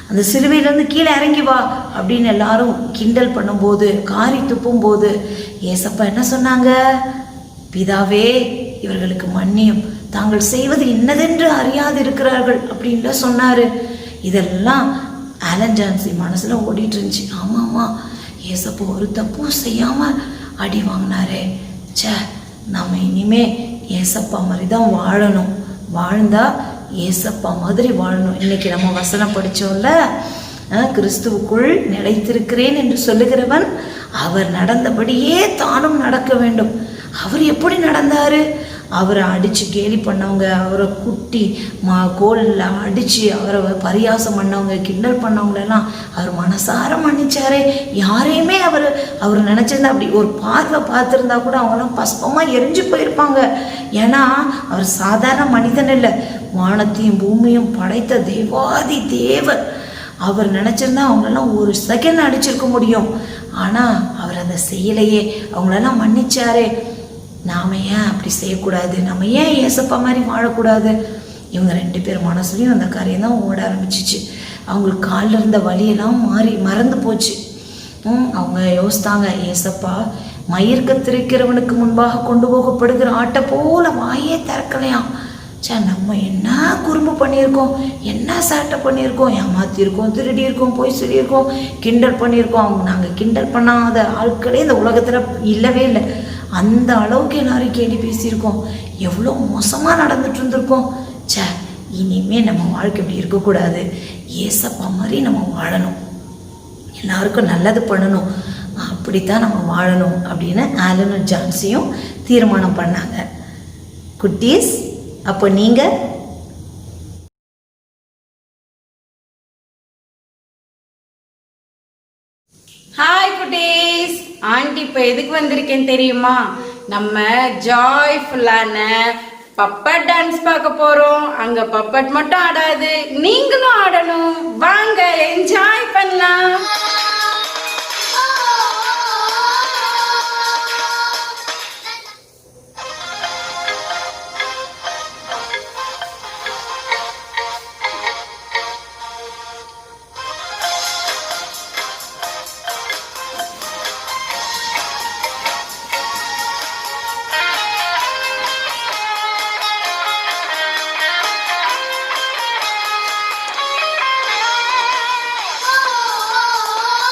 அந்த சிலுவையிலேருந்து கீழே இறங்கி வா அப்படின்னு எல்லாரும் கிண்டல் பண்ணும்போது காரி துப்பும்போது ஏசப்பா என்ன சொன்னாங்க, பிதாவே இவர்களுக்கு மன்னியும், தாங்கள் செய்வது இன்னதென்று அறியாது இருக்கிறார்கள் அப்படின்ல சொன்னார். இதெல்லாம் ஆலன் ஜான்சி மனசில் ஓடிட்டு இருந்துச்சு. ஆமாம்மா, ஏசப்பா ஒரு தப்பும் செய்யாமல் அடி வாங்கினாரே, சே நம்ம இனிமே ஏசப்பா மாதிரி தான் வாழணும், வாழ்ந்தா ஏசப்பா மாதிரி வாழணும். இன்னைக்கு நம்ம வசனம் படித்தோம்ல, கிறிஸ்துவுக்குள் நிலைத்திருக்கிறேன் என்று சொல்லுகிறவன் அவர் நடந்தபடியே தானும் நடக்க வேண்டும். அவர் எப்படி நடந்தாரு? அவரை அடித்து கேலி பண்ணவங்க, அவரை குட்டி கோலில் அடித்து அவரை பரியாசம் பண்ணவங்க, கிண்டல் பண்ணவங்களெல்லாம் அவர் மனசார மன்னிச்சாரே. யாரையுமே அவர் நினச்சிருந்தா அப்படி ஒரு பார்வை பார்த்துருந்தா கூட அவங்களாம் பஸ்பமாக எரிஞ்சு போயிருப்பாங்க. ஏன்னா அவர் சாதாரண மனிதன் இல்லை, வானத்தையும் பூமியும் படைத்த தேவாதி தேவர். அவர் நினச்சிருந்தா அவங்களெல்லாம் ஒரு செகண்ட் அடிச்சிருக்க முடியும். ஆனால் அவர் அதை செய்யலையே, அவங்களெல்லாம் மன்னிச்சாரே. நாம் ஏன் அப்படி செய்யக்கூடாது? நம்ம ஏன் ஏசப்பா மாதிரி வாழக்கூடாது? இவங்க 2 பேர் மனசுலையும் அந்த காரியம் தான் ஓட ஆரம்பிச்சிச்சு. அவங்களுக்கு காலில் இருந்த வலியெல்லாம் மறந்து போச்சு. அவங்க யோசித்தாங்க, ஏசப்பா மயிர் கத்திரிக்கிறவனுக்கு முன்பாக கொண்டு போகப்படுகிற ஆட்டை போல வாயே திறக்கலையாம். நம்ம என்ன குறும்பு பண்ணியிருக்கோம், என்ன சேட்டை பண்ணியிருக்கோம், ஏமாத்திருக்கோம், திருடி இருக்கோம், போய் சொல்லியிருக்கோம், கிண்டல் பண்ணியிருக்கோம். நாங்கள் கிண்டல் பண்ணாத ஆட்களே இந்த உலகத்தில் இல்லவே இல்லை. அந்த அளவுக்கு எல்லாரும் கேள்வி பேசியிருக்கோம், எவ்வளோ மோசமாக நடந்துட்டு இருந்திருக்கோம். இனிமேல் நம்ம வாழ்க்கை இப்படி இருக்கக்கூடாது, ஏசப்பா மாதிரி நம்ம வாழணும், எல்லாருக்கும் நல்லது பண்ணணும், அப்படித்தான் நம்ம வாழணும் அப்படின்னு ஆலனும் ஜான்சியும் தீர்மானம் பண்ணாங்க. குட்டீஸ், அப்போ நீங்கள் ஹாய் குட்டீஸ், ஆண்டி இப்போ எதுக்கு வந்திருக்கேன்னு தெரியுமா? நம்ம ஜாய்ஃபுல்லான பப்பட் டான்ஸ் பார்க்க போறோம். அங்க பப்பட் மட்டும் ஆடாது, நீங்களும் ஆடணும். வாங்க என்ஜாய் பண்ணலாம். Oh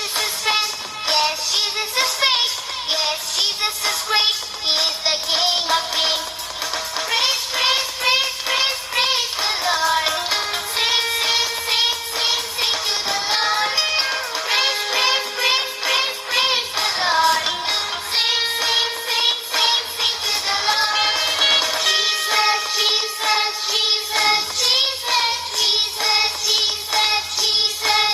Jesus is strength. Yes, Jesus is faith. Yes, Jesus is great. He is the King of kings. Praise, praise, praise, praise, praise the Lord. Sing, sing, sing, sing, sing to the Lord. Praise, praise, praise, praise, praise the Lord. Sing, sing, sing, sing, sing to the Lord. Jesus, Jesus, Jesus, Jesus, Jesus, Jesus, Jesus,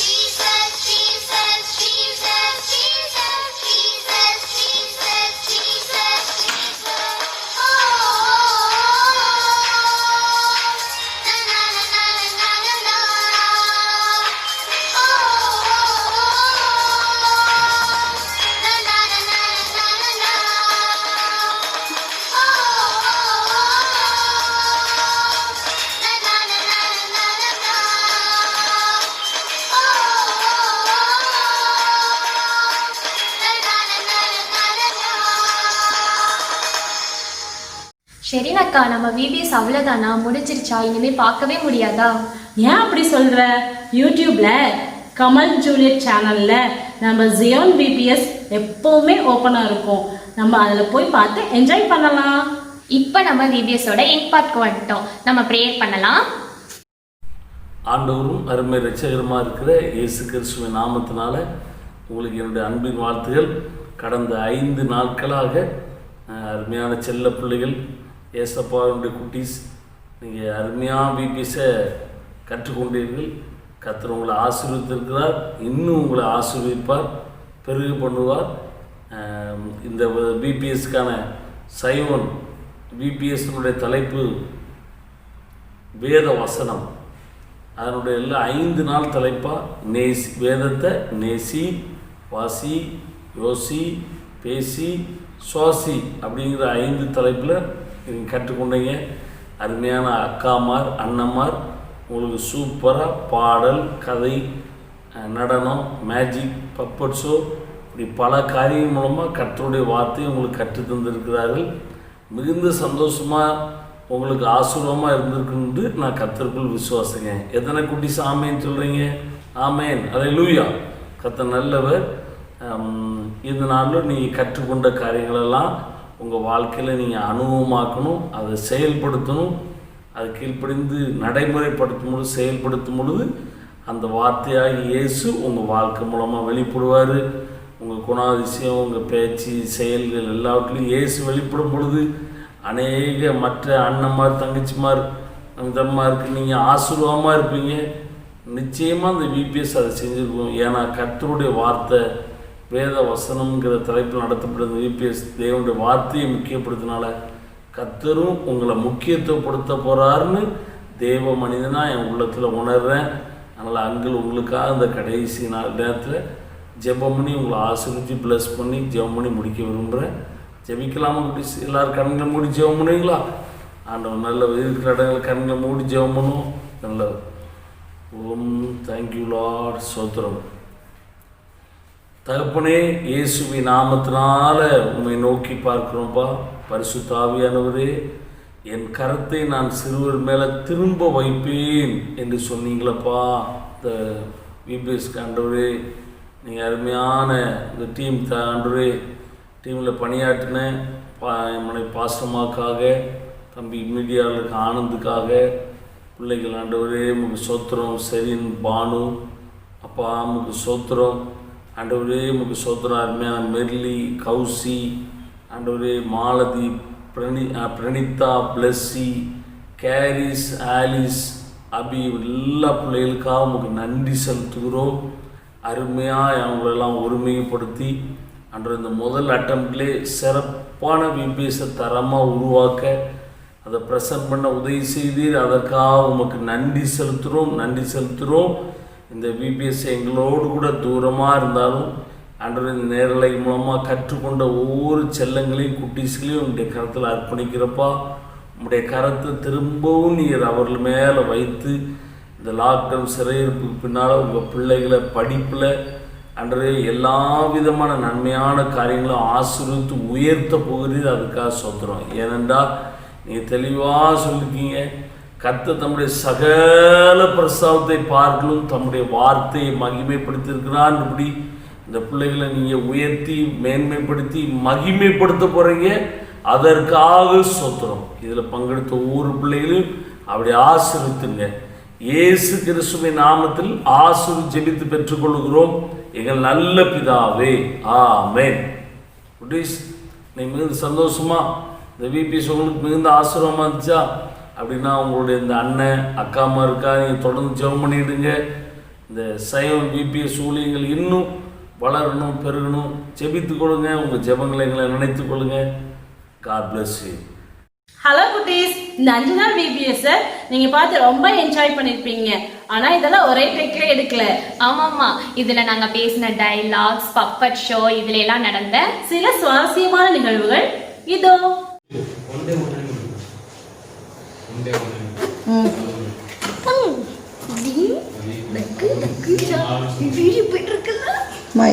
Jesus, Jesus, Jesus, Jesus, Jesus, Jesus, Jesus, Jesus. Oh, na na na na na na na. Oh, na na na na na na na. ஷெரினக்கா, நம்ம VBS அவ்வளோதானா? முடிஞ்சிருச்சா? இனிமே பார்க்கவே முடியாதா? ஏன் அப்படி சொல்ற? யூடியூப்ல கமல் ஜூலியட் சேனல்ல நம்ம ஜியோன் விபிஎஸ் எப்பவுமே ஓப்பனா இருக்கும். நம்ம அதுல போய் பார்த்து என்ஜாய் பண்ணலாம். இப்போ நம்ம விபிஎஸோட எண்ட் பார்ட்க்கு வந்துட்டோம். நம்ம ப்ரேயர் பண்ணலாம். ஆண்டவரும் அருமை ரட்சகரமாக இருக்கிற இயேசு கிறிஸ்துவின் நாமத்தினால உங்களுக்கு என்னுடைய அன்பின் வாழ்த்துகள். கடந்த 5 நாட்களாக அருமையான செல்ல பிள்ளைகள், ஏசப்பாவுடைய குட்டீஸ், நீங்கள் அருமையாக பிபிஎஸை கற்றுக்கொண்டீர்கள். கர்த்தர் உங்களை ஆசீர்வதித்திருக்கிறார். இன்னும் உங்களை ஆசீர்வதிப்பார், பெருக பண்ணுவார். இந்த பிபிஎஸ்க்கான சைவன் பிபிஎஸ்னுடைய தலைப்பு வேத வசனம். அதனுடைய எல்லாம் 5 நாள் தலைப்பாக நேசி, வேதத்தை நேசி, வாசி, யோசி, பேசி, சுவாசி அப்படிங்கிற 5 தலைப்பில் நீங்கள் கற்றுக்கொண்டீங்க. அருமையான அக்காமார், அண்ணம்மார் உங்களுக்கு சூப்பராக பாடல், கதை, நடனம், மேஜிக், பப்பட் ஷோ, இப்படி பல காரியம் மூலமாக கர்த்தருடைய வார்த்தையை உங்களுக்கு கற்று தந்திருக்கிறார்கள். மிகுந்த சந்தோஷமாக உங்களுக்கு ஆசீர்வாதமாக இருந்திருக்குன்னு நான் கர்த்தருக்குள் விசுவாசிங்க. எத்தனை குட்டிஸ் ஆமேன்னு சொல்கிறீங்க? ஆமேன், அல்லேலூயா. கர்த்தர் நல்லவர். இந்த நாளில் நீங்கள் கற்றுக்கொண்ட காரியங்களெல்லாம் உங்கள் வாழ்க்கையில் நீங்கள் அனுபவமாக்கணும், அதை செயல்படுத்தணும். அது கீழ்ப்படிந்து நடைமுறைப்படுத்தும் பொழுது, செயல்படுத்தும் பொழுது அந்த வார்த்தையாக இயேசு உங்கள் வாழ்க்கை மூலமாக வெளிப்படுவார். உங்கள் குணாதிசயம், உங்கள் பேச்சு, செயல்கள் எல்லாவற்றிலையும் இயேசு வெளிப்படும் பொழுது அநேக மற்ற அண்ணன்மார், தங்கச்சிமார், தம்மாருக்கு நீங்கள் ஆசீர்வாதமாக இருப்பீங்க. நிச்சயமாக அந்த விபிஎஸ் அதை செஞ்சுருக்கோம். ஏன்னா கர்த்தருடைய வார்த்தை, வேத வசனம்ங்கிற தலைப்பில் நடத்தப்படுற விபிஎஸ் தேவனுடைய வார்த்தையை முக்கியப்படுத்தினால கர்த்தரும் உங்களை முக்கியத்துவப்படுத்த போகிறாருன்னு தேவ மனிதனாக என் உள்ளத்தில் உணர்றேன். அதனால் அங்கிள் உங்களுக்காக இந்த கடைசி நேரத்தில் ஜெபம் பண்ணி உங்களை ஆசீர்வதித்து ப்ளஸ் பண்ணி ஜெபம் பண்ணி முடிக்க விரும்புகிறேன். ஜெபிக்கலாமா குட்டிஸ்? எல்லோரும் கண்களை மூடி ஜெபம் பண்ணுவீங்களா? ஆண்டவன் நல்ல இருக்கிற இடங்களை கண்களை மூடி ஜெபம் பண்ணுவோம். நல்ல ஓம் தேங்க்யூ லார்ட், சோத்திரம். தகப்பனே, இயேசுவின் நாமத்தினால உண்மை நோக்கி பார்க்கிறோம்ப்பா. பரிசுத்த ஆவியானவரே, என் கரத்தை நான் சிறுவர் மேலே திரும்ப வைப்பேன் என்று சொன்னீங்களப்பா. இந்த விபிஎஸ்க்கு ஆண்டவரே, நீங்கள் அருமையான இந்த டீம் ஆண்டவரே, டீமில் பணியாற்றின மனை பாசமாக்காக, தம்பி மீடியாவுக்கு ஆனந்துக்காக, பிள்ளைகள் ஆண்டவரே உங்களுக்கு சோத்திரம். செரின், பானு அப்பா உங்களுக்கு சோத்திரம். ஆண்டவரே உங்களுக்கு சோத்திரம். அருமையான மெர்லி, கௌசி, ஆண்டவரே மாலதி, பிரணிதா, பிளஸ்ஸி, கேரிஸ், ஆலிஸ், அபி, எல்லா பிள்ளைகளுக்காக உங்களுக்கு நன்றி செலுத்துகிறோம். அருமையாக அவங்களெல்லாம் ஒருமைப்படுத்தி அன்று இந்த முதல் அட்டம்ப்ட்லேயே சிறப்பான விபிஎஸை தரமாக உருவாக்க அதை ப்ரெசன்ட் பண்ண உதவி செய்தீர். அதற்காக உமக்கு நன்றி செலுத்துகிறோம். இந்த விபிஎஸ் எங்களோடு கூட தூரமாக இருந்தாலும் அன்று இந்த நேரலை மூலமாக கற்றுக்கொண்ட ஒவ்வொரு செல்லங்களையும், குட்டீஸ்களையும் உங்களுடைய கரத்தில் அர்ப்பணிக்கிறப்பா. உங்களுடைய கரத்தை திரும்பவும் நீர் அவர்கள் மேலே வைத்து இந்த லாக்டவுன் சிறையிருப்புக்கு பின்னால் உங்கள் பிள்ளைகளை படிப்பில் அன்றே எல்லா விதமான நன்மையான காரியங்களும் ஆசீர்வதித்து உயர்த்த போகிறீர். அதுக்காக சோத்திரம். ஏனென்றால் நீங்கள் தெளிவாக சொல்லியிருக்கீங்க, கர்த்தர் தம்முடைய சகல பிரஸ்தாவத்தை பார்க்கணும், தம்முடைய வார்த்தையை மகிமைப்படுத்தியிருக்கிறான். இப்படி இந்த பிள்ளைகளை நீங்கள் உயர்த்தி மேன்மைப்படுத்தி மகிமைப்படுத்த போகிறீங்க. அதற்காக சொத்துறோம். இதில் பங்கெடுத்த ஒவ்வொரு பிள்ளைகளையும் அப்படி ஆசீர்வதித்துங்க. இயேசு கிறிஸ்துவின் நாமத்தில் ஜெபித்து பெற்றுக்கொள்கிறோம் எங்கள் நல்ல பிதாவே, ஆமென். குட்டீஸ், நீ மிகுந்த சந்தோஷமா இந்த விபிஎஸ் உங்களுக்கு மிகுந்த ஆசீர்வாதமாக இருந்துச்சா அப்படின்னா உங்களுடைய இந்த அண்ணன் அக்காமா இருக்கா, நீங்கள் தொடர்ந்து ஜெபம் பண்ணிவிடுங்க. இந்த சைவம் விபிஎஸ் ஊழியங்கள் இன்னும் வளரணும், பெருகணும். ஜெபித்து கொள்ளுங்க. உங்கள் ஜெபங்களை எங்களை நினைத்து கொள்ளுங்க. God bless you. ஹலோ குட்டீஸ், இந்த 5 நாள் VBS நீங்க பார்த்து ரொம்ப என்ஜாய் பண்ணிருப்பீங்க. ஆனா இதெல்லாம் ஒரே டேக்ல எடுக்கல. ஆமாமா, இதுல நாங்க பேசின டயலாக்ஸ், பப்பட் ஷோ, இதுல எல்லாம் நடந்த சில சுவாரஸ்யமான நிகழ்வுகள் இதோ.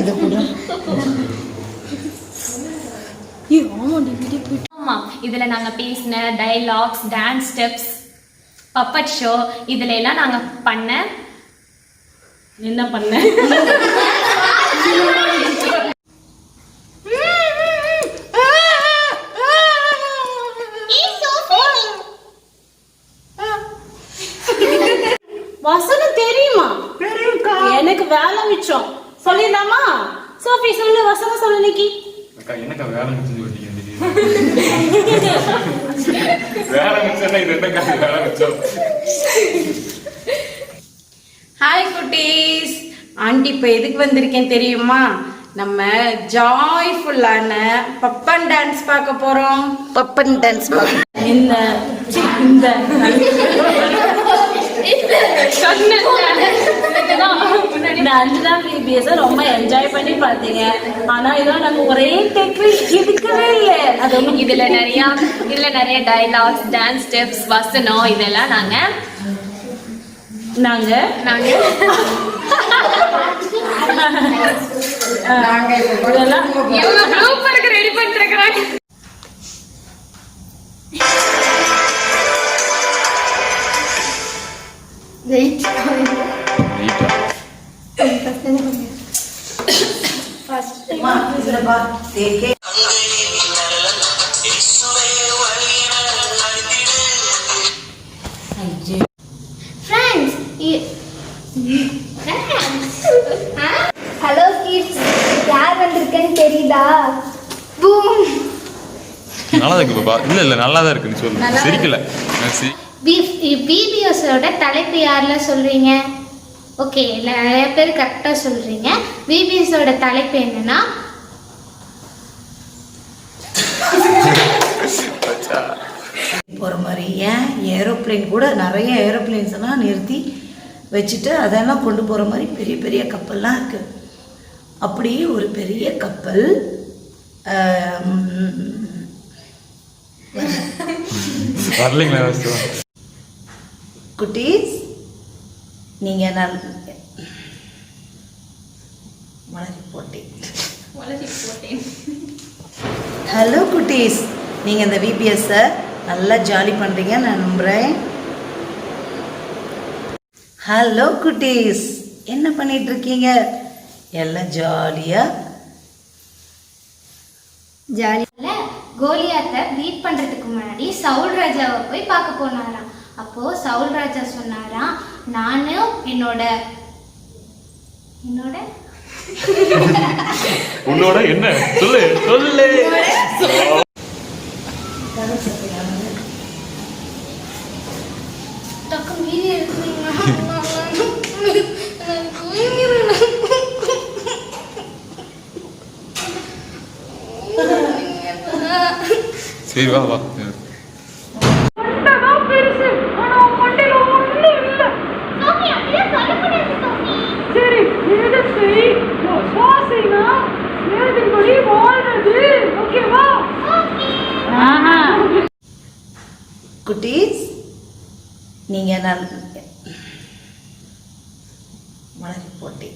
இதை கூட ஆமா, இதுல நாங்க பேசின dialogues, dance steps, puppet show, இதுல எல்லாம் நாங்க பண்ண என்ன பண்ண வசனம் தெரியுமா? எனக்கு வேலை மிச்சம். சொல்லிடலாமா? சோஃபி சொல்லு, வசனம் சொல்லு. இன்னைக்கு என்னக்கா வேலை மிச்சம் சொல்லிட்டீங்க? வேலை மிச்சம் இது என்னக்கா வேலை மிச்சம்? ஹாய் குட்டீஸ், ஆண்டி இப்போ எதுக்கு வந்திருக்கேன் தெரியுமா? நம்ம ஜாய்ஃபுல்லான பப்பன் டான்ஸ் பார்க்க போறோம். பப்பன் டான்ஸ் இந்த இந்த 5 நாள் VBS ரொம்ப என்ஜாய் பண்ணி பார்த்தீங்க. ஆனா இதெல்லாம் நாங்க ஒரே டேக்ல எடுக்கவே இல்லை. அது இதுல நிறைய டயலாக்ஸ், டான்ஸ் ஸ்டெப்ஸ், வசனம், இதெல்லாம் நாங்க இதெல்லாம் ரெடி பண்ணிட்டு இருக்கிறாங்க. ஹலோ கிட்ஸ், யார் வந்திருக்கேன்னு தெரியுதா? பூம். நல்லா இருக்கு பாப்பா. இல்ல நல்லா தான் இருக்கு. நீ சொல்லு. சிரிக்கல. விபிஎஸோட தலைப்பு யாரெல்லாம் சொல்றீங்க? ஓகே, நிறைய பேர் கரெக்டாக சொல்றீங்க. விபிஎஸோட தலைப்பு என்னன்னா போகிற மாதிரி. ஏன் ஏரோப்ளேன் கூட நிறைய ஏரோப்ளேன்ஸ் எல்லாம் நிறுத்தி வச்சுட்டு அதெல்லாம் கொண்டு போகிற மாதிரி பெரிய பெரிய கப்பல்லாம் இருக்குது. அப்படி ஒரு பெரிய கப்பல் குட்டீஸ், நீங்கள் நான் மலரி போட்டேன். ஹலோ குட்டீஸ், நீங்கள் இந்த விபிஎஸ்ஸை நல்லா ஜாலி பண்ணுறீங்க நான் நம்புகிறேன். ஹலோ குட்டீஸ், என்ன பண்ணிட்டு இருக்கீங்க? எல்லாம் ஜாலியாக கோலியாத்தை பீட் பண்றதுக்கு முன்னாடி சவுல் ராஜாவை போய் பார்க்க போனாராம். அப்போ சவுல் ராஜா சொன்னாராம், நானும் என்னோட உன்னோட என்ன சொல்லு சொல்லு. சரி வா வா. குட்டீஸ், நீங்கள் நான் மலரி போட்டேன்.